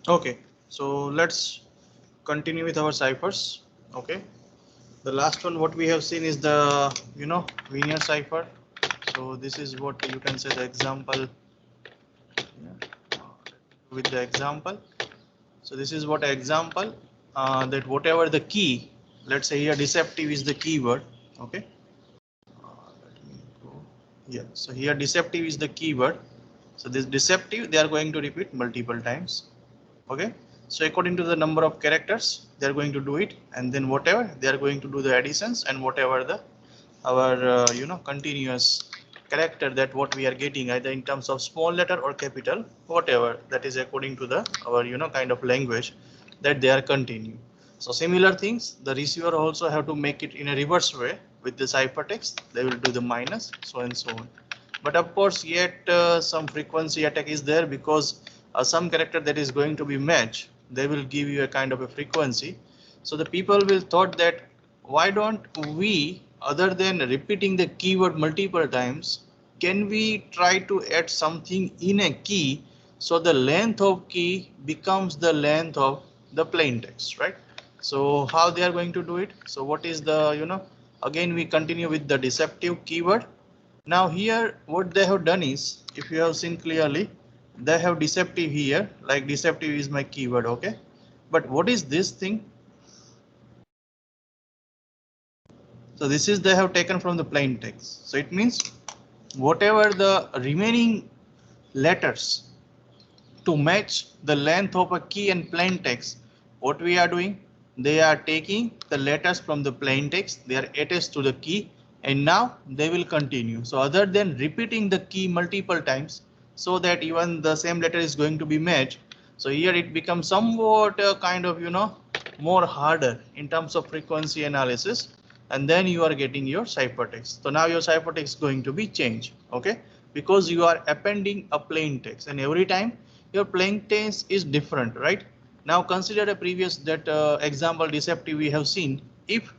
Okay, so let's continue with our ciphers. Okay, the last one what we have seen is the linear cipher. So this is what you can say the example, with the example. So this is what example, that whatever the key, let's say here deceptive is the keyword. Okay, let me go. Yeah, so here deceptive is the keyword. So this deceptive they are going to repeat multiple times. Okay, so according to the number of characters they are going to do it, and then whatever they are going to do the additions, and whatever the our continuous character that what we are getting either in terms of small letter or capital, whatever that is according to the our kind of language that they are continue. So similar things the receiver also have to make it in a reverse way. With the ciphertext they will do the minus, so and so on. But of course yet some frequency attack is there, because some character that is going to be matched, they will give you a kind of a frequency. So the people will thought that why don't we, other than repeating the keyword multiple times, can we try to add something in a key so the length of key becomes the length of the plain text, right? So how they are going to do it? So what is the again we continue with the deceptive keyword. Now here what they have done is, if you have seen clearly, they have deceptive here, like deceptive is my keyword. Okay, but what is this thing? So this is they have taken from the plain text. So it means whatever the remaining letters to match the length of a key and plain text, what we are doing, they are taking the letters from the plain text, they are attached to the key, and now they will continue. So other than repeating the key multiple times so that even the same letter is going to be matched, so here it becomes somewhat kind of more harder in terms of frequency analysis, and then you are getting your ciphertext. So now your ciphertext is going to be changed. Okay, because you are appending a plain text, and every time your plain text is different, right? Now consider a previous that example deceptive we have seen. If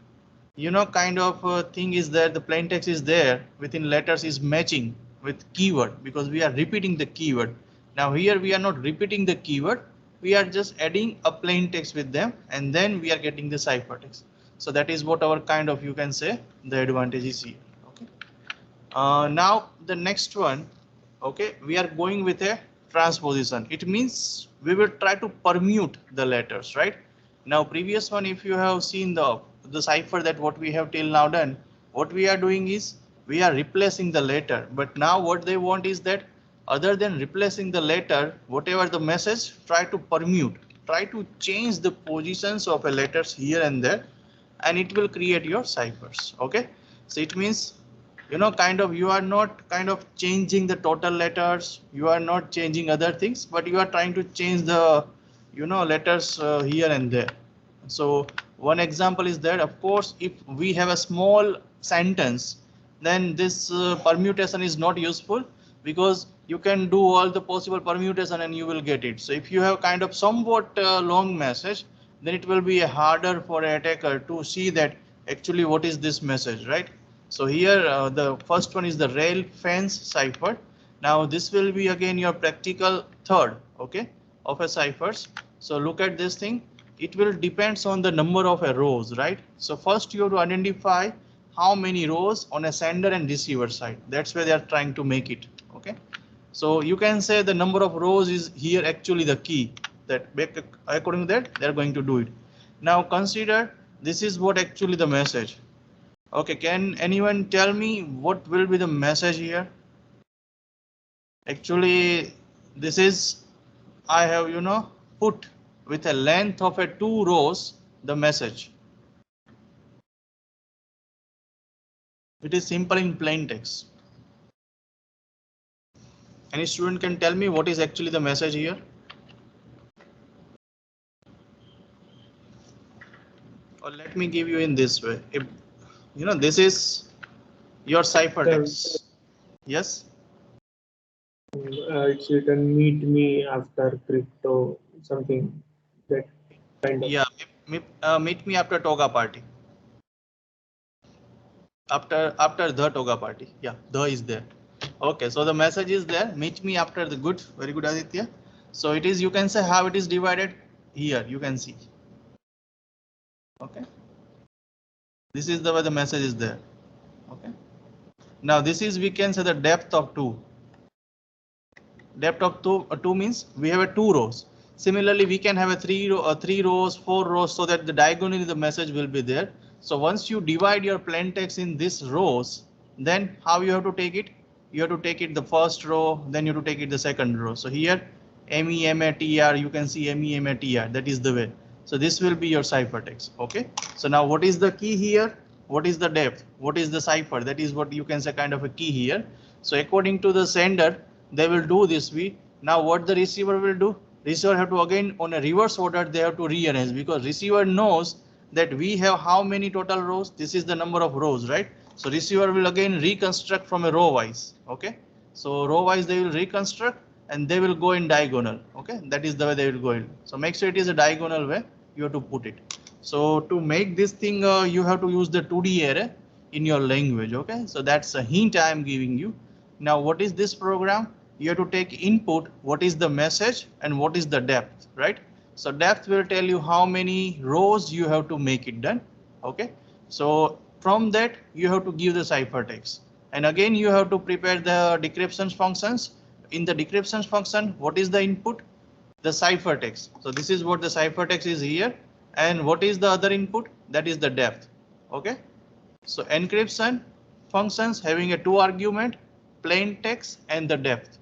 kind of thing is that the plain text is there within letters is matching with keyword, because we are repeating the keyword. Now here we are not repeating the keyword, we are just adding a plain text with them, and then we are getting the ciphertext. So that is what our kind of you can say the advantage is here. Okay, now the next one. Okay, we are going with a transposition. It means we will try to permute the letters, right? Now previous one, if you have seen the cipher that what we have till now done, what we are doing is we are replacing the letter. But now what they want is that other than replacing the letter, whatever the message, try to permute, try to change the positions of a letters here and there, and it will create your ciphers. Okay, so it means kind of you are not kind of changing the total letters, you are not changing other things, but you are trying to change the letters here and there. So one example is that of course if we have a small sentence, then this permutation is not useful, because you can do all the possible permutation and you will get it. So if you have kind of somewhat long message, then it will be harder for an attacker to see that actually what is this message, right? So here the first one is the rail fence cipher. Now this will be again your practical third, okay, of a ciphers. So look at this thing. It will depends on the number of rows, right? So first you have to identify how many rows on a sender and receiver side. That's where they are trying to make it. Okay, so you can say the number of rows is here actually the key, that according to that they are going to do it. Now consider this is what actually the message. Okay, can anyone tell me what will be the message here? Actually, this is I have put with a length of a 2 rows the message. It is simple in plain text. Any student can tell me what is actually the message here? Or let me give you in this way. If this is your The ciphertext. Yes. it's written meet me after crypto something that kind of. Yeah. Meet me after Toga party. After the Toga party. Yeah, the is there. Okay, so the message is there. Meet me after the good. Very good, Aditya. So it is, you can say how it is divided here, you can see. Okay. This is the way the message is there. Okay. Now this is, we can say the depth of 2. Depth of 2 means we have a 2 rows. Similarly, we can have a 3 rows, 4 rows, so that the diagonally the message will be there. So once you divide your plain text in these rows, then how you have to take it? You have to take it the first row, then you have to take it the second row. So here MEMATR, you can see MEMATR, that is the way. So this will be your ciphertext. Okay. So now what is the key here? What is the depth? What is the cipher? That is what you can say kind of a key here. So according to the sender, they will do this way. Now what the receiver will do? Receiver have to again on a reverse order, they have to rearrange, because receiver knows that we have how many total rows. This is the number of rows, right? So receiver will again reconstruct from a row wise. Okay. So row wise they will reconstruct and they will go in diagonal. Okay. That is the way they will go in. So make sure it is a diagonal way you have to put it. So to make this thing, you have to use the 2D array in your language. Okay. So that's a hint I am giving you. Now what is this program? You have to take input, what is the message and what is the depth, right? So depth will tell you how many rows you have to make it done. Okay. So from that you have to give the ciphertext, and again you have to prepare the decryption functions. In the decryption function, what is the input? The ciphertext. So this is what the ciphertext is here, and what is the other input? That is the depth. Okay. So encryption functions having a 2 argument, plain text and the depth.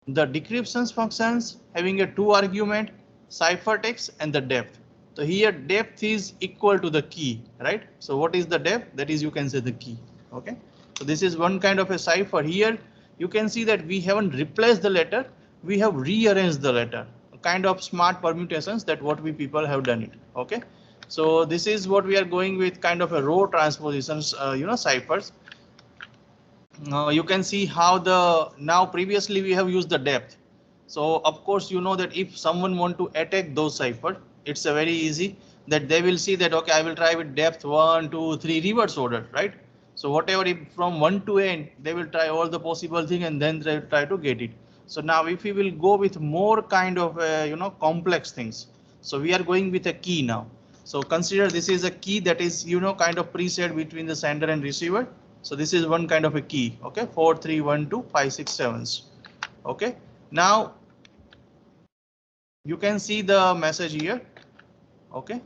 The decryption functions having a 2 argument, ciphertext and the depth. So here depth is equal to the key, right? So what is the depth? That is, you can say the key. Okay. So this is one kind of a cipher. Here you can see that we haven't replaced the letter, we have rearranged the letter. A kind of smart permutations that what we people have done it. Okay. So this is what we are going with, kind of a row transpositions, ciphers. You can see how the, now previously we have used the depth. So of course you know that if someone want to attack those cipher, it's a very easy that they will see that okay, I will try with depth 1, 2, 3 reverse order, right? So whatever, if from 1 to n, they will try all the possible thing and then they try to get it. So now if we will go with more kind of complex things, so we are going with a key now. So consider this is a key that is kind of preset between the sender and receiver. So this is one kind of a key. Okay, 4, 3, 1, 2, 5, 6, 7. Okay, now you can see the message here. Okay,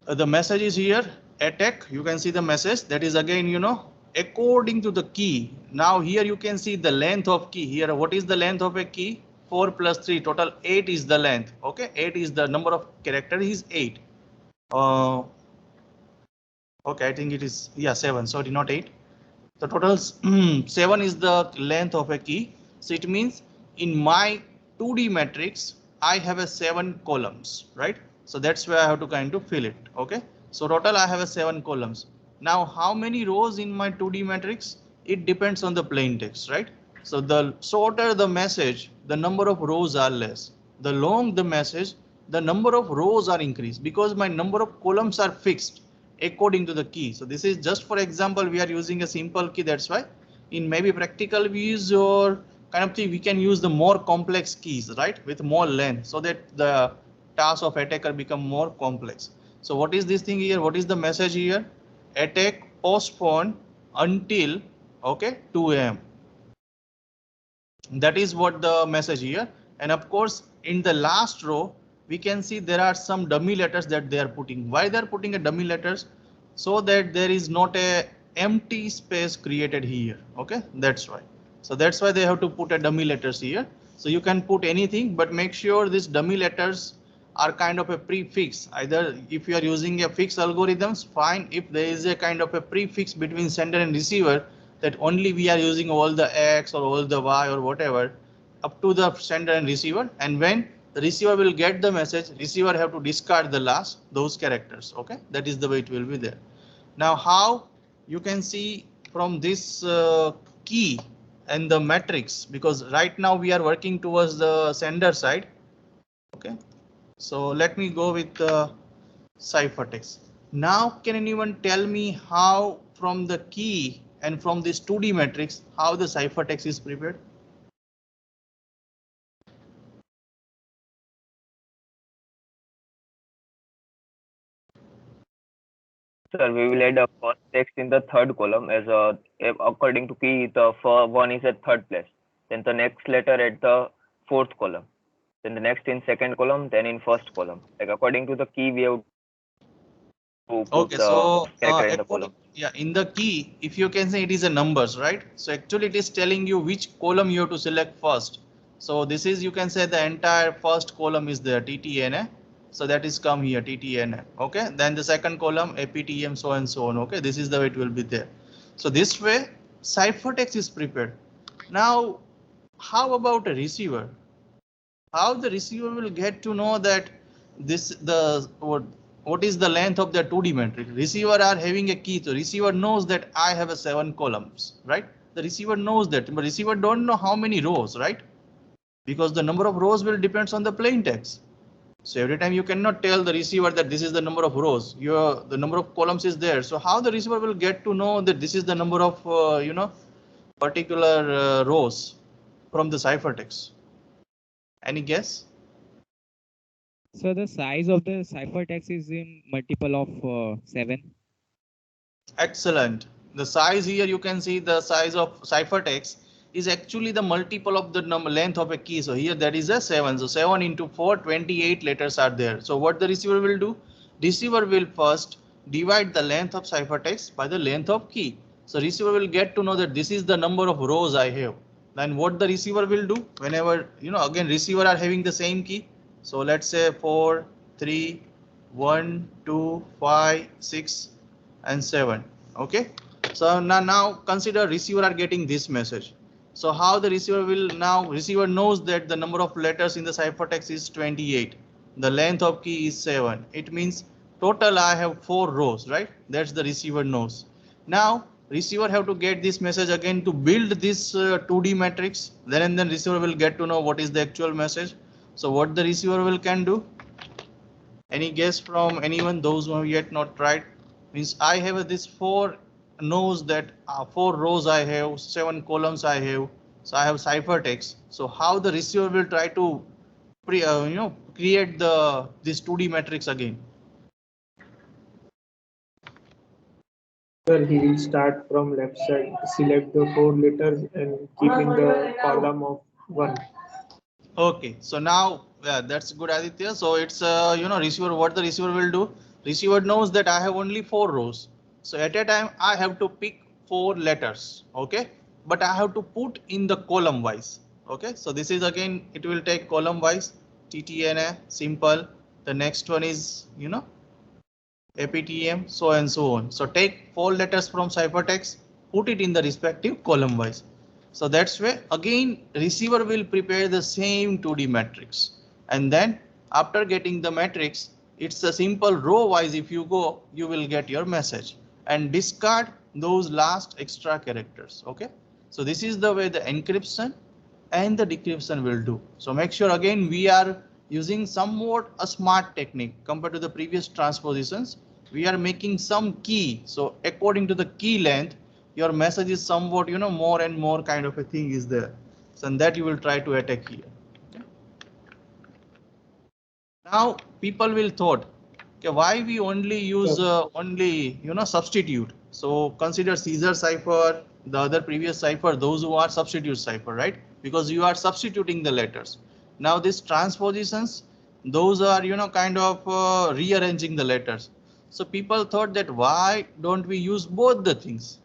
the message is here, attack. You can see the message that is again according to the key. Now here you can see the length of key here. What is the length of a key? 4 plus 3, total 8 is the length. Okay, 8 is the number of character is 8. Okay, I think it is, yeah, 7, sorry, not 8. The total 7 is the length of a key. So it means in my 2D matrix, I have a 7 columns, right? So that's where I have to kind of fill it. Okay. So total I have a 7 columns. Now how many rows in my 2D matrix? It depends on the plain text, right? So the shorter the message, the number of rows are less. The long the message, the number of rows are increased, because my number of columns are fixed according to the key. So this is just for example, we are using a simple key. That's why in maybe practical views or kind of thing, we can use the more complex keys, right? With more length, so that the task of attacker become more complex. So what is this thing here? What is the message here? Attack postpone until, okay, 2 AM. That is what the message here. And of course, in the last row, we can see there are some dummy letters that they are putting. Why they are putting a dummy letters? So that there is not a empty space created here. Okay, that's why. So that's why they have to put a dummy letters here. So you can put anything, but make sure these dummy letters are kind of a prefix. Either if you are using a fixed algorithms, fine. If there is a kind of a prefix between sender and receiver, that only we are using all the X or all the Y or whatever up to the sender and receiver, and when the receiver will get the message, receiver have to discard the last those characters. Okay, that is the way it will be there. Now how you can see from this key and the matrix, because right now we are working towards the sender side. Okay, so let me go with the ciphertext. Now can anyone tell me how from the key and from this 2D matrix how the ciphertext is prepared? sir, we will add a first text in the third column as according to key, the one is at third place. Then the next letter at the fourth column. Then the next in second column, then in first column. Like according to the key, we have to put Okay, the so character in the according, column. yeah, in the key, if you can say it is a numbers, right? So actually it is telling you which column you have to select first. So this is, you can say the entire first column is there, TTNA. So that is come here, TTNA. Okay, then the second column, APTM, so and so on. Okay, this is the way it will be there. So this way, ciphertext is prepared. Now, how about a receiver? How the receiver will get to know that this the what is the length of the 2D matrix? Receiver are having a key, so receiver knows that I have a 7 columns, right? The receiver knows that, but receiver don't know how many rows, right? Because the number of rows will depends on the plain text. So every time you cannot tell the receiver that this is the number of rows, the number of columns is there. So how the receiver will get to know that this is the number of particular rows from the ciphertext? Any guess? So the size of the ciphertext is in multiple of 7. Excellent. The size here, you can see the size of ciphertext is actually the multiple of the number length of a key. So here that is a 7. So 7 into 4, 28 letters are there. So what the receiver will do? Receiver will first divide the length of ciphertext by the length of key. So receiver will get to know that this is the number of rows I have. Then what the receiver will do whenever, again, receiver are having the same key. So let's say 4, 3, 1, 2, 5, 6. And 7. Okay, so now consider receiver are getting this message. So how the receiver will now, receiver knows that the number of letters in the ciphertext is 28. The length of key is 7. It means total I have 4 rows, right? That's the receiver knows. Now receiver have to get this message again to build this 2D matrix. Then receiver will get to know what is the actual message. So what the receiver will can do? Any guess from anyone? Those who have yet not tried? Means I have this 4 knows that 4 rows I have, 7 columns I have. So I have ciphertext. So how the receiver will try to create this 2D matrix again? Sir, he will start from left side, select the 4 letters and keep in the column of 1. Okay, so now that's good, Aditya. So it's receiver. What the receiver will do? Receiver knows that I have only 4 rows. So at a time I have to pick 4 letters. Okay, but I have to put in the column wise. Okay, so this is again it will take column wise. TTNA simple. The next one is APTM, so and so on. So take 4 letters from ciphertext, put it in the respective column wise. So that's where again receiver will prepare the same 2D matrix. And then after getting the matrix, it's a simple row wise. If you go, you will get your message and discard those last extra characters. OK, so this is the way the encryption and the decryption will do. So make sure again we are using somewhat a smart technique compared to the previous transpositions. We are making some key. So according to the key length, your message is somewhat more and more kind of a thing is there. So and that you will try to attack here. Okay. Now people will thought, okay, why we only use substitute. So consider Caesar cipher, the other previous cipher, those who are substitute cipher, right? Because you are substituting the letters. Now these transpositions, those are kind of rearranging the letters. So people thought that why don't we use both the things?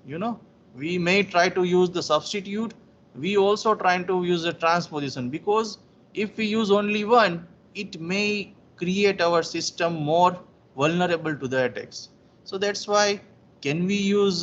We may try to use the substitute. We also trying to use a transposition, because if we use only one, it may create our system more vulnerable to the attacks. So that's why can we use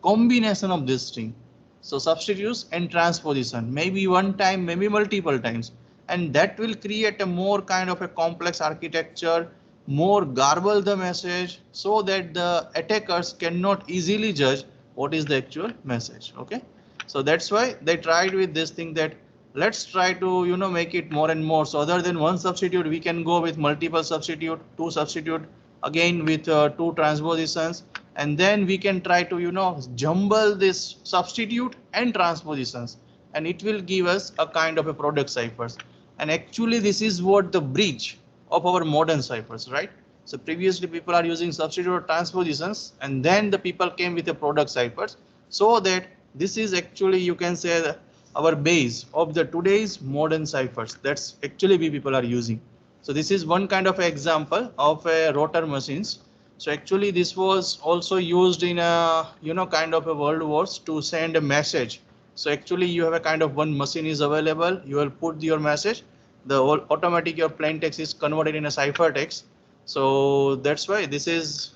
combination of this thing. So substitutes and transposition, maybe one time, maybe multiple times, and that will create a more kind of a complex architecture, more garble the message, so that the attackers cannot easily judge what is the actual message. Okay, so that's why they tried with this thing that let's try to make it more and more. So other than one substitute, we can go with multiple substitute, 2 substitute, again with 2 transpositions, and then we can try to jumble this substitute and transpositions, and it will give us a kind of a product ciphers. And actually this is what the bridge of our modern ciphers, right? So previously people are using substitute or transpositions, and then the people came with the product ciphers, so that this is actually, you can say, our base of the today's modern ciphers. That's actually we people are using. So this is one kind of example of a rotor machines. So actually this was also used in a, kind of a world wars to send a message. So actually you have a kind of one machine is available, you will put your message, the automatic your plain text is converted in a ciphertext. So that's why this is,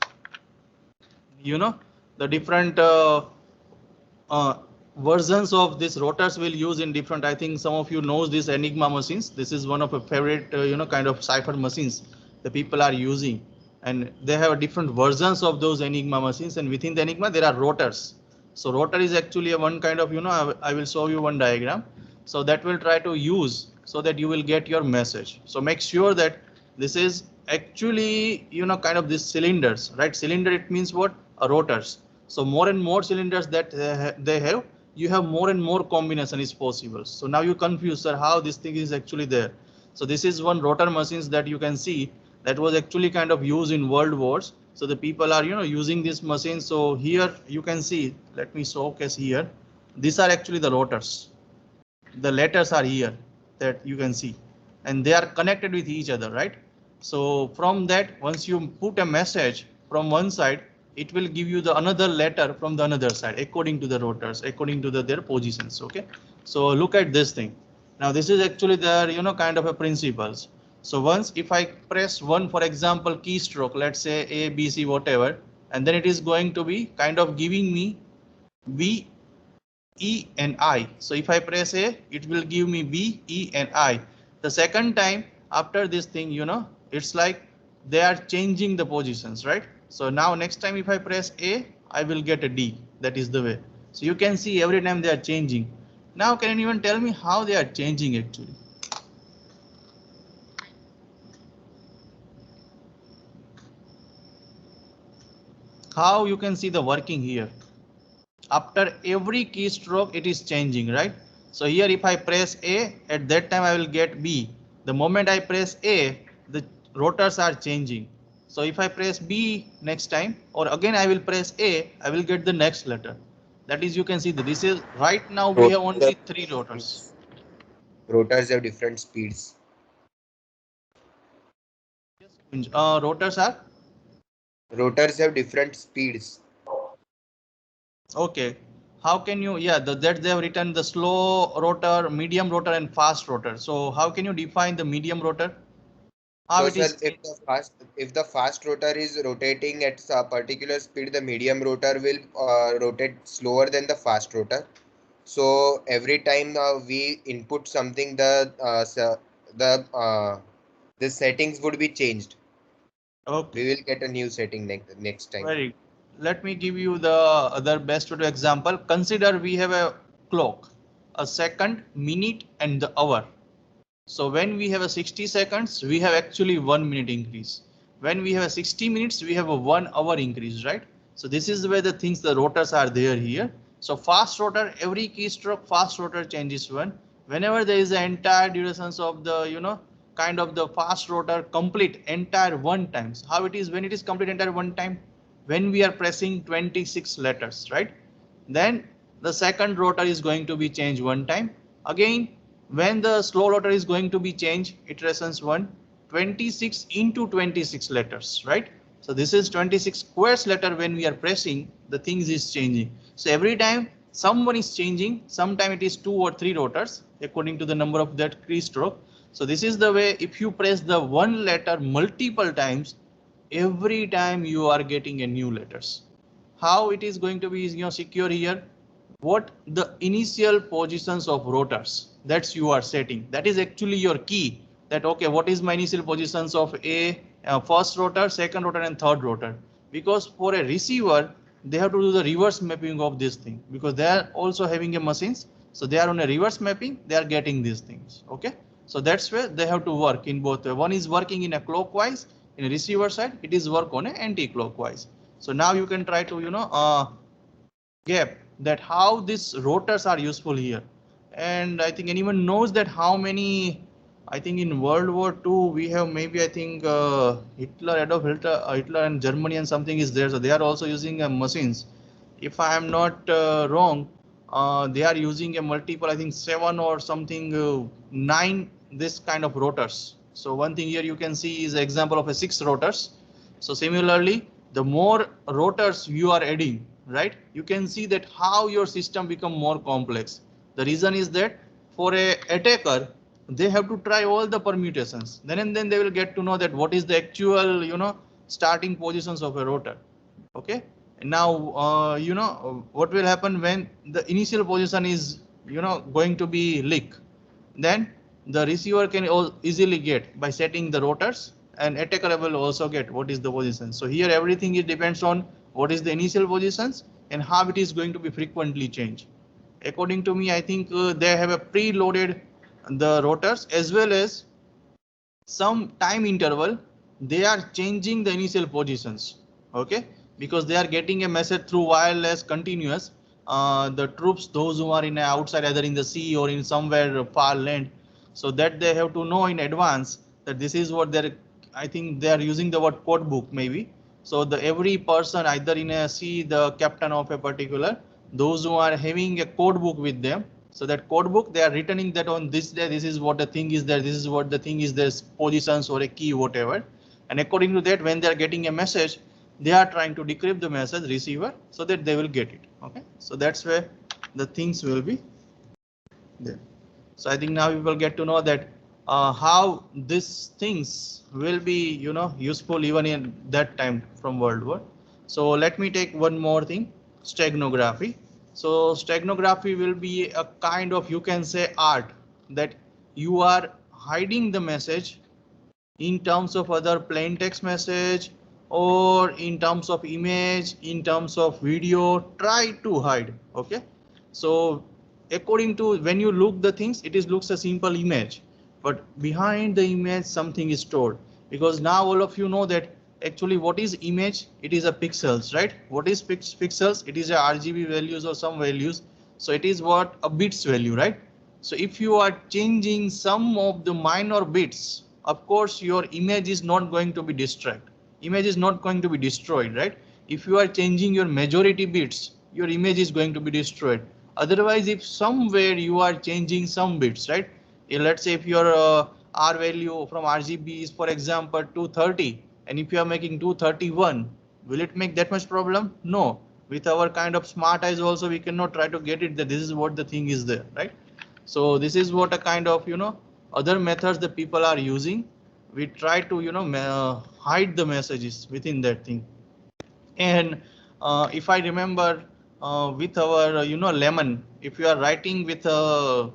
the different uh, versions of these rotors will use in different. I think some of you knows these Enigma machines. This is one of a favorite, kind of cipher machines the people are using, and they have different versions of those Enigma machines. And within the Enigma, there are rotors. So rotor is actually a one kind of, I will show you one diagram. So that will try to use so that you will get your message. So make sure that this is actually, kind of these cylinders, right? Cylinder, it means what? Rotors. So more and more cylinders that they have, you have more and more combination is possible. So now you confuse, sir, how this thing is actually there. So this is one rotor machines that you can see that was actually kind of used in world wars. So the people are, using this machine. So here you can see, let me showcase here. These are actually the rotors. The letters are here that you can see, and they are connected with each other, right? So from that, once you put a message from one side, it will give you the another letter from the another side according to the rotors, according to their positions. Okay, so look at this thing. Now this is actually their, kind of a principles. So once if I press one, for example, keystroke, let's say A, B, C, whatever, and then it is going to be kind of giving me B, E and I. So if I press A, it will give me B, E and I. The second time after this thing, it's like they are changing the positions, right? So now next time if I press A, I will get a D. That is the way. So you can see every time they are changing. Now can anyone tell me how they are changing actually? How you can see the working here? After every keystroke it is changing, right? So here if I press A, at that time I will get B. The moment I press A, the rotors are changing. So if I press B next time, or again I will press A, I will get the next letter. That is, you can see that this is right now we have only 3 rotors. Rotors have different speeds. Rotors are? Rotors have different speeds. Okay. How can you, yeah, that they have written the slow rotor, medium rotor and fast rotor. So how can you define the medium rotor? How So it is? sir, if the fast rotor is rotating at a particular speed, the medium rotor will rotate slower than the fast rotor. So every time we input something, the settings would be changed. Okay. We will get a new setting next time. Very. Let me give you the other best example. Consider we have a clock, a second, minute, and the hour. So when we have a 60 seconds, we have actually 1 minute increase. When we have a 60 minutes, we have a 1 hour increase, right? So this is where the things, the rotors are there here. So fast rotor, every keystroke, fast rotor changes one. Whenever there is the entire durations of the, kind of the fast rotor complete entire one times. How it is when it is complete entire one time? When we are pressing 26 letters, right? Then the second rotor is going to be changed one time. Again, when the slow rotor is going to be changed, iterations 26 into 26 letters, right? So this is 26 squares letter. When we are pressing, the things is changing. So every time someone is changing, sometime it is 2 or 3 rotors according to the number of that keystroke. So this is the way, if you press the one letter multiple times, every time you are getting a new letters. How it is going to be, secure here? What the initial positions of rotors, that's you are setting. That is actually your key. That okay, what is my initial positions of a first rotor, second rotor, and third rotor? Because for a receiver, they have to do the reverse mapping of this thing, because they are also having a machines. So they are on a reverse mapping. They are getting these things. Okay. So that's where they have to work in both. One is working in a clockwise, in a receiver side, it is work on a anti-clockwise. So now you can try to, gap that how these rotors are useful here. And I think anyone knows that how many I think in World War II we have maybe I think Adolf Hitler, Hitler and Germany and something is there. So they are also using machines. If I am not wrong, they are using a multiple, I think 7 or something 9 this kind of rotors. So one thing here you can see is an example of a 6 rotors. So similarly, the more rotors you are adding, right, you can see that how your system become more complex. The reason is that for a attacker, they have to try all the permutations. Then and then they will get to know that what is the actual, starting positions of a rotor. Okay. Now, what will happen when the initial position is, going to be leak. Then the receiver can easily get by setting the rotors, and attacker will also get what is the position. So here everything it depends on what is the initial positions and how it is going to be frequently changed. According to me, I think they have a preloaded the rotors as well as some time interval. They are changing the initial positions. Okay, because they are getting a message through wireless continuous. The troops, those who are in outside, either in the sea or in somewhere far land, so that they have to know in advance that this is what they're. I think they are using the word code book maybe. So the every person either in a sea, the captain of a particular, those who are having a code book with them. So that code book, they are returning that on this day, this is what the thing is there, this is what the thing is there, positions or a key, whatever. And according to that, when they are getting a message, they are trying to decrypt the message receiver so that they will get it. Okay, so that's where the things will be there. So I think now we will get to know that how these things will be, useful even in that time from World War. So let me take one more thing, steganography. So steganography will be a kind of, you can say, art that you are hiding the message in terms of other plain text message or in terms of image, in terms of video, try to hide. Okay, so according to when you look the things, it is looks a simple image, but behind the image something is stored, because now all of you know that actually what is image, it is a pixels, right? What is pixels? It is a RGB values or some values. So it is what a bits value, right? So if you are changing some of the minor bits, of course your image is not going to be destroyed. Image is not going to be destroyed, right? If you are changing your majority bits, your image is going to be destroyed. Otherwise, if somewhere you are changing some bits, right? Let's say if your R value from RGB is, for example, 230, and if you are making 231, will it make that much problem? No. With our kind of smart eyes also, we cannot try to get it that this is what the thing is there, right? So this is what a kind of, other methods that people are using. We try to, hide the messages within that thing. And if I remember with our, lemon, if you are writing with a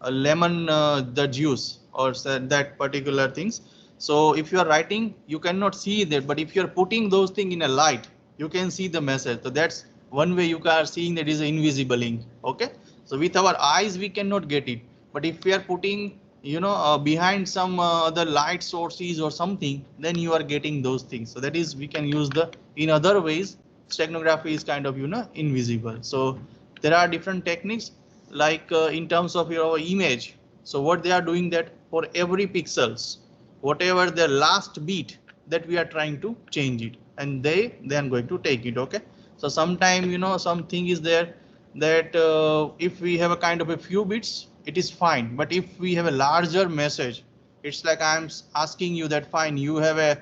lemon, the juice or that particular things. So if you are writing, you cannot see that, but if you are putting those things in a light, you can see the message. So that's one way you are seeing that is invisible ink. Okay, so with our eyes we cannot get it, but if we are putting, behind some other light sources or something, then you are getting those things. So that is, we can use the, in other ways, steganography is kind of, invisible. So there are different techniques, like in terms of your image. So what they are doing, that for every pixels, whatever the last bit, that we are trying to change it, and they are going to take it. Okay, so sometime, something is there that if we have a kind of a few bits, it is fine, but if we have a larger message, it's like I'm asking you that fine, you have a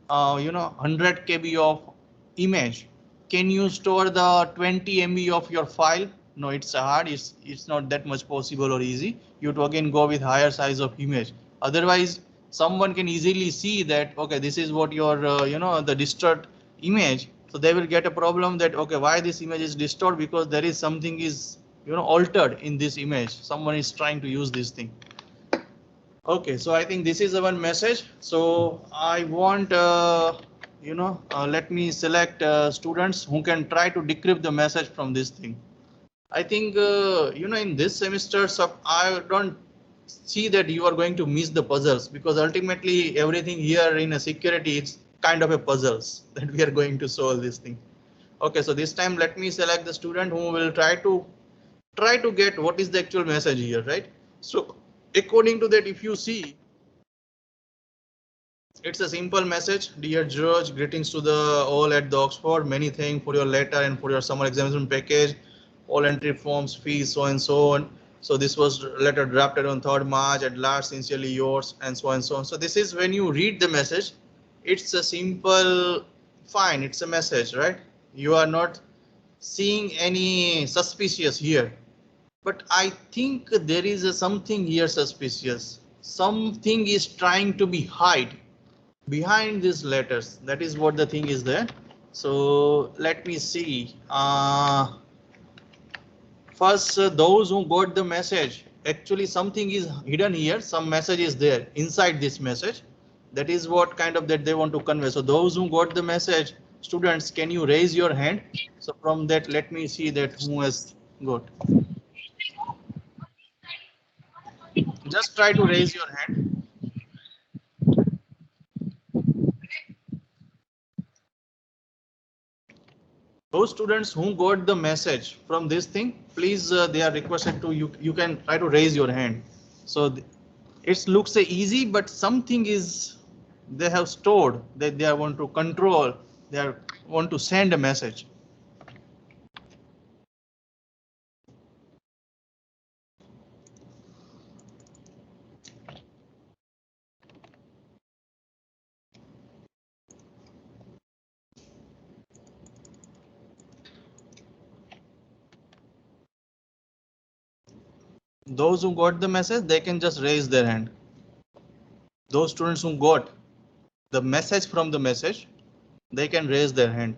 100 KB of image, can you store the 20 MB of your file? No, it's hard, it's not that much possible or easy. You have to again go with higher size of image. Otherwise someone can easily see that, okay, this is what your the distort image. So they will get a problem that, okay, why this image is distorted, because there is something is, altered in this image. Someone is trying to use this thing. Okay, so I think this is the one message. So I want, let me select students who can try to decrypt the message from this thing. I think, in this semester, I don't see that you are going to miss the puzzles, because ultimately everything here in a security, it's kind of a puzzles that we are going to solve this thing. Okay, so this time let me select the student who will try to get what is the actual message here, right? So according to that, if you see, it's a simple message. Dear George, greetings to the all at the Oxford. Many thanks for your letter and for your summer examination package. All entry forms, fees, so and so on. So this was letter drafted on 3rd March. At last, sincerely yours, and so on. So this is when you read the message. It's a simple, fine. It's a message, right? You are not seeing any suspicious here. But I think there is a something here suspicious. Something is trying to be hide behind these letters. That is what the thing is there. So let me see. First, those who got the message, actually something is hidden here. Some message is there inside this message. That is what kind of that they want to convey. So those who got the message, students, can you raise your hand? So from that, let me see that who has got. Just try to raise your hand. Those students who got the message from this thing, please, they are requested to you can try to raise your hand. So it looks easy, but something is they have stored that they want to control, they want to send a message. Those who got the message, they can just raise their hand. Those students who got the message from the message, they can raise their hand.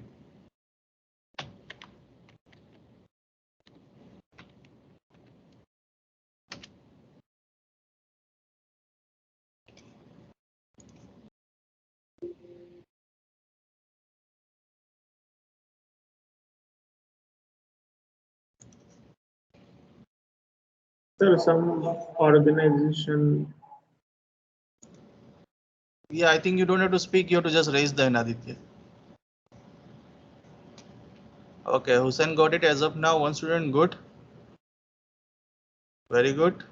Sir, some organization. Yeah, I think you don't have to speak, you have to just raise the hand, Aditya. Okay, Hussein got it as of now. One student, good. Very good.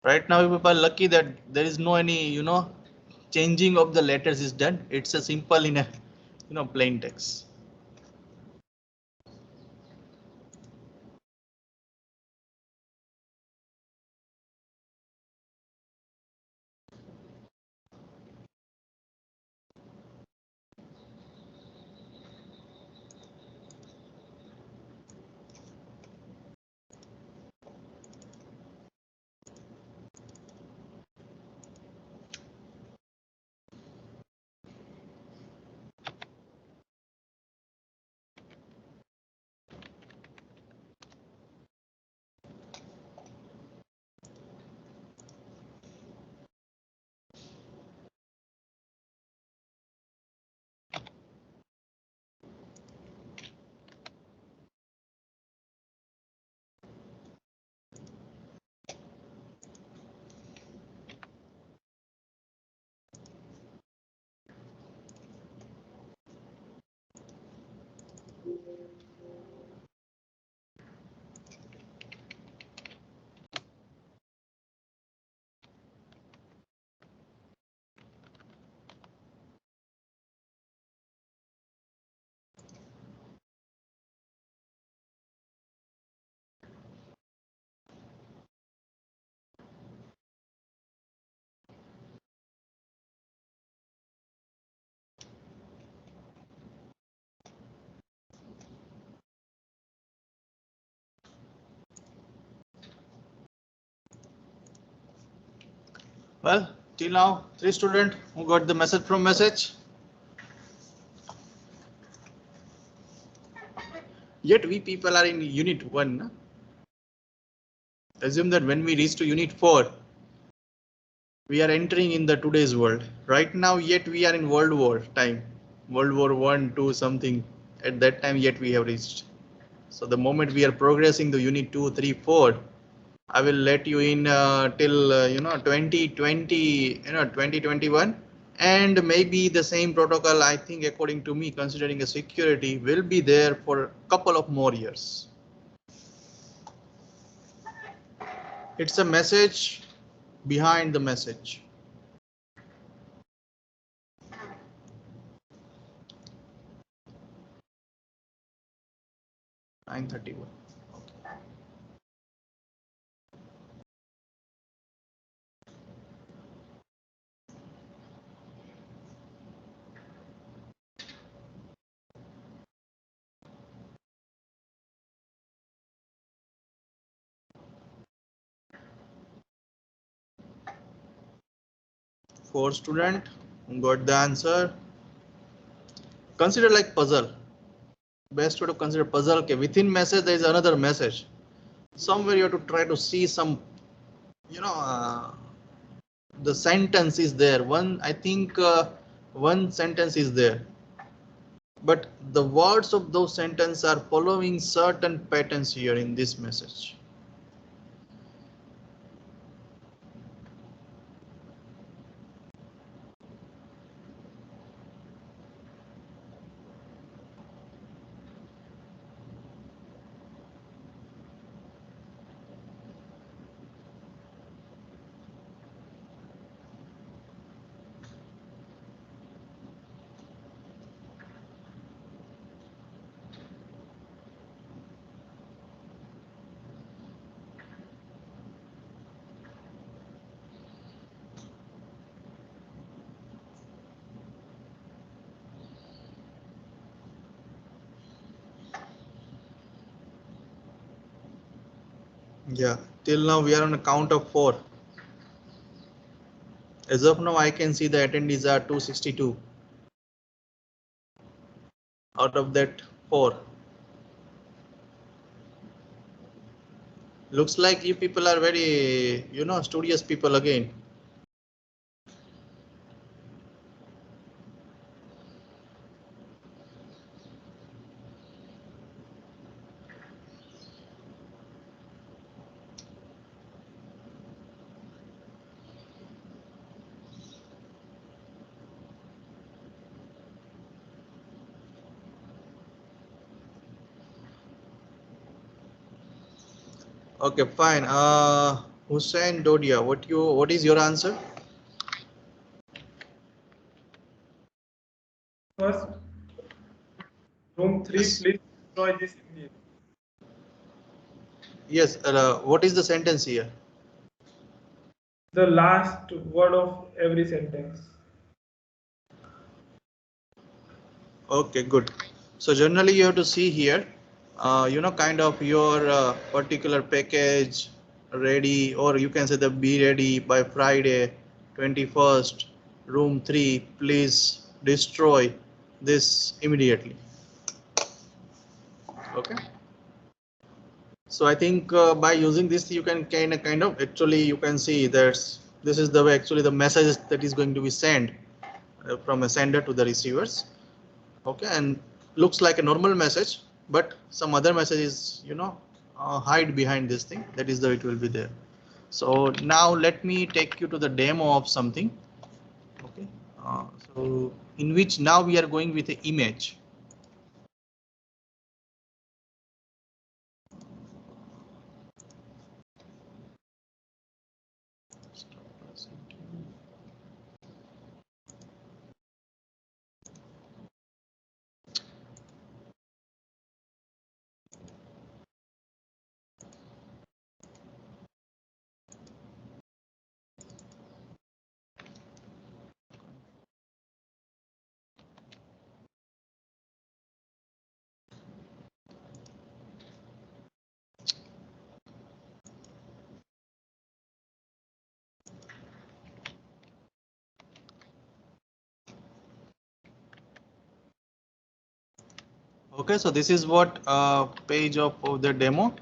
Right now, people are lucky that there is no any, changing of the letters is done. It's a simple in a, plain text. Well, till now, 3 students who got the message from message. Yet we people are in unit 1. Na? Assume that when we reach to unit 4, we are entering in the today's world. Right now, yet we are in World War time. World War 1, 2, something. At that time, yet we have reached. So the moment we are progressing to unit 2, 3, 4, I will let you in till 2020, 2021, and maybe the same protocol. I think, according to me, considering a security, will be there for a couple of more years. It's a message behind the message. (9:31). For student who got the answer, consider like puzzle. Best way to consider puzzle. Okay, within message there is another message. Somewhere you have to try to see some, the sentence is there. I think one sentence is there, but the words of those sentences are following certain patterns here in this message. Yeah, till now we are on a count of 4. As of now, I can see the attendees are 262. Out of that 4. Looks like you people are very, studious people again. Okay, fine. Hussein Dodia, what is your answer? First, room 3, Yes. please destroy this image. Yes, what is the sentence here? The last word of every sentence. Okay, good. So generally you have to see here, kind of your particular package ready, or you can say the be ready by Friday 21st, room 3, please destroy this immediately. Okay. So I think by using this, you can kind of actually you can see that this is the way actually the message that is going to be sent from a sender to the receivers. Okay, and looks like a normal message, but some other message is, hide behind this thing. That is the way it will be there. So now let me take you to the demo of something. Okay, so in which now we are going with the image. Okay, so this is what page of the demo.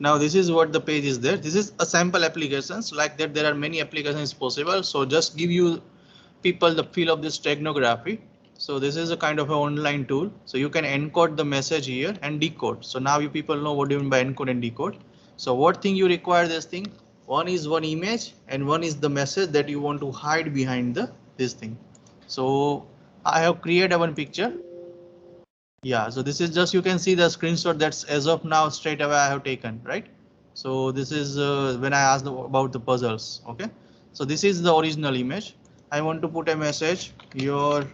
Now this is what the page is there. This is a sample applications. Like that there are many applications possible. So just give you people the feel of this steganography. So this is a kind of an online tool. So you can encode the message here and decode. So now you people know what do you mean by encode and decode. So what thing you require this thing? One is one image and one is the message that you want to hide behind this thing. So I have created one picture. Yeah, so this is just you can see the screenshot that's as of now straight away I have taken, right? So this is when I asked about the puzzles. Okay, so this is the original image. I want to put a message. Your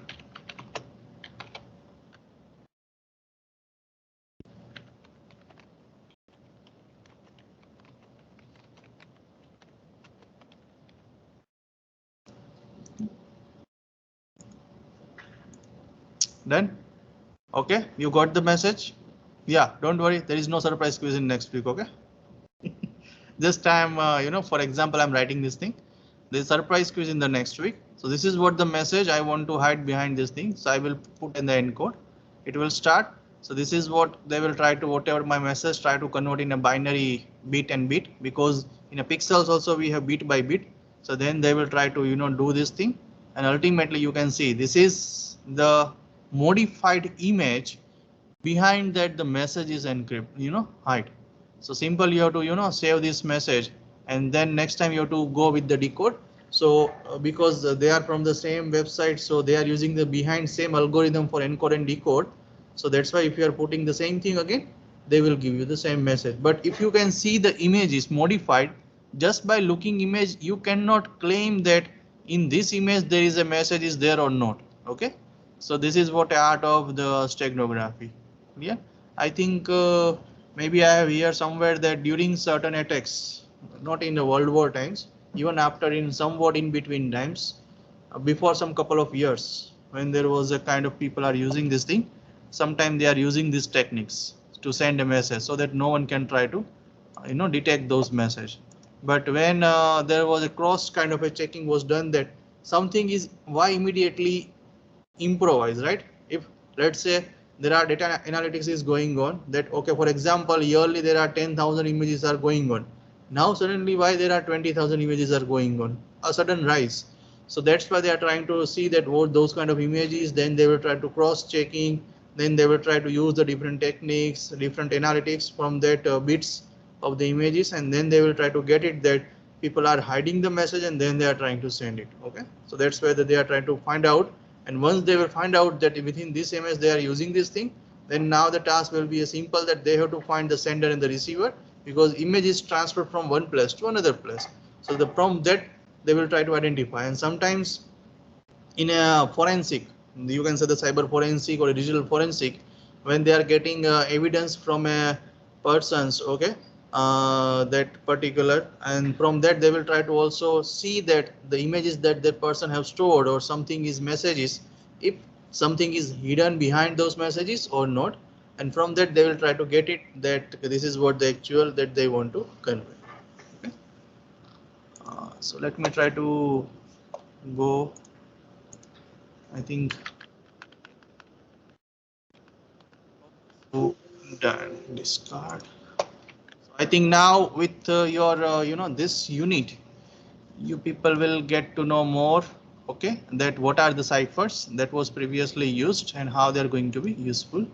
done. Okay, you got the message. Yeah, don't worry. There is no surprise quiz in next week. Okay. This time, for example, I'm writing this thing. There's surprise quiz in the next week. So this is what the message I want to hide behind this thing. So I will put in the encode. It will start. So this is what they will try to, whatever my message, try to convert in a binary bit and bit, because in a pixels also we have bit by bit. So then they will try to, do this thing. And ultimately you can see this is the modified image. Behind that the message is encrypted, hide. So simple, you have to save this message, and then next time you have to go with the decode. So because they are from the same website, so they are using the behind same algorithm for encode and decode. So that's why if you are putting the same thing again, they will give you the same message. But if you can see the image is modified, just by looking image, you cannot claim that in this image there is a message is there or not. Okay, so this is what art of the steganography. Yeah, I think maybe I have here somewhere that during certain attacks, not in the World War times, even after in somewhat in between times, before some couple of years, when there was a kind of people are using this thing, sometimes they are using these techniques to send a message so that no one can try to, detect those messages. But when there was a cross kind of a checking was done, that something is why immediately improvise, right? If let's say there are data analytics is going on, that okay, for example, yearly there are 10,000 images are going on. Now suddenly why there are 20,000 images are going on, a sudden rise. So that's why they are trying to see that what those kind of images, then they will try to cross checking, then they will try to use the different techniques, different analytics from that bits of the images, and then they will try to get it that people are hiding the message and then they are trying to send it. Okay, so that's why they are trying to find out. And once they will find out that within this image they are using this thing, then now the task will be a simple, that they have to find the sender and the receiver, because image is transferred from one place to another place. So the from that they will try to identify. And sometimes in a forensic, you can say the cyber forensic or a digital forensic, when they are getting evidence from a person's, okay, that particular, and from that they will try to also see that the images that that person have stored or something is messages, if something is hidden behind those messages or not, and from that they will try to get it that this is what the actual that they want to convey. Okay. So let me try to go. I think so, done. Discard. I think now with your this unit, you people will get to know more. Okay, that what are the ciphers that was previously used and how they are going to be useful.